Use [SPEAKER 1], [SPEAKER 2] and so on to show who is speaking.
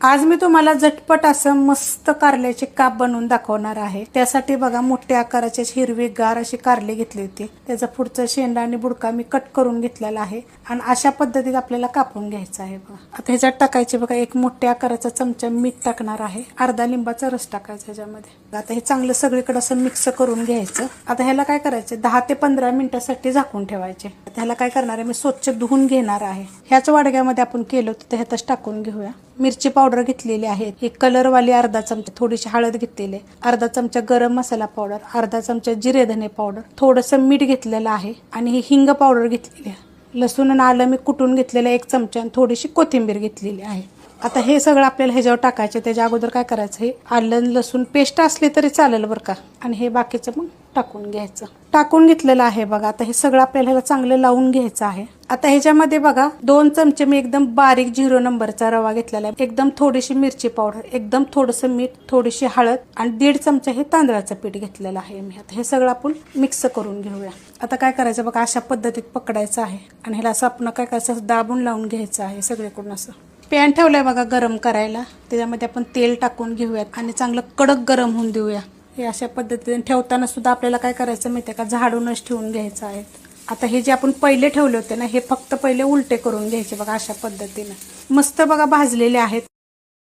[SPEAKER 1] आज मी तुम्हाला झटपट असं मस्त कारल्याचे काप बनवून दाखवणार आहे। त्यासाठी बघा मोठ्या आकाराचे हिरवीगार अशी कारले घेतली होती। त्याचा पुढचा शेंडा आणि बुडका मी कट करून घेतलेला आहे आणि अशा पद्धतीत आपल्याला कापून घ्यायचं आहे बघा। आता ह्याच्यात टाकायचे बघा एक मोठ्या आकाराचा चमचा मीठ टाकणार आहे, अर्धा लिंबाचा रस टाकायचा ह्याच्यामध्ये। आता हे चांगलं सगळीकडे असं मिक्स करून घ्यायचं। आता ह्याला काय करायचं 10 ते 15 मिनिटांसाठी झाकून ठेवायचे। आता ह्याला काय करणार आहे मी स्वच्छ धुवून घेणार आहे। ह्याच वाडग्यामध्ये आपण केलं होतं ह्यातच टाकून घेऊया। मिरची पावडर घेतलेली आहे, एक कलरवाली अर्धा चमचा, थोडीशी हळद घेतलेली आहे, अर्धा चमचा गरम मसाला पावडर, अर्धा चमचा जिरे धने पावडर, थोडंसं मीठ घेतलेलं आहे आणि ही हिंग पावडर घेतलेली आहे। लसूण आणि आलं मी कुटून घेतलेलं 1 चमचा आणि थोडीशी कोथिंबीर घेतलेली आहे। आता हे सगळं आपल्याला ह्याच्यावर टाकायचं। त्याच्या अगोदर काय करायचं, हे आलं लसूण पेस्ट असली तरी चालेल बरं का, आणि हे बाकीचं मग टाकून घ्यायचं। टाकून घेतलेलं आहे बघा। आता हे सगळं आपल्याला ह्याला चांगलं लावून घ्यायचं आहे। आता ह्याच्यामध्ये बघा 2 चमचे मी एकदम बारीक 0 नंबरचा रवा घेतलेला आहे, एकदम थोडीशी मिरची पावडर, एकदम थोडंसं मीठ, थोडीशी हळद आणि 1.5 चमचा हे तांदळाचं पीठ घेतलेलं आहे मी। आता हे सगळं आपण मिक्स करून घेऊया। आता काय करायचं बघा, अशा पद्धतीत पकडायचं आहे आणि ह्याला असं आपण काय करायचं दाबून लावून घ्यायचं आहे सगळीकडून। असं पॅन ठेवलंय बघा गरम करायला, त्याच्यामध्ये आपण तेल टाकून घेऊयात आणि चांगलं कडक गरम होऊन देऊया। हे अशा पद्धतीने ठेवताना सुद्धा आपल्याला काय करायचं माहिती आहे का, झाडूनच ठेवून घ्यायचं आहे। आता हे जे आपण पहिले ठेवले होते ना, हे फक्त पहिले उलटे करून घ्यायचे बघा अशा पद्धतीने। मस्त बघा भाजलेले आहेत।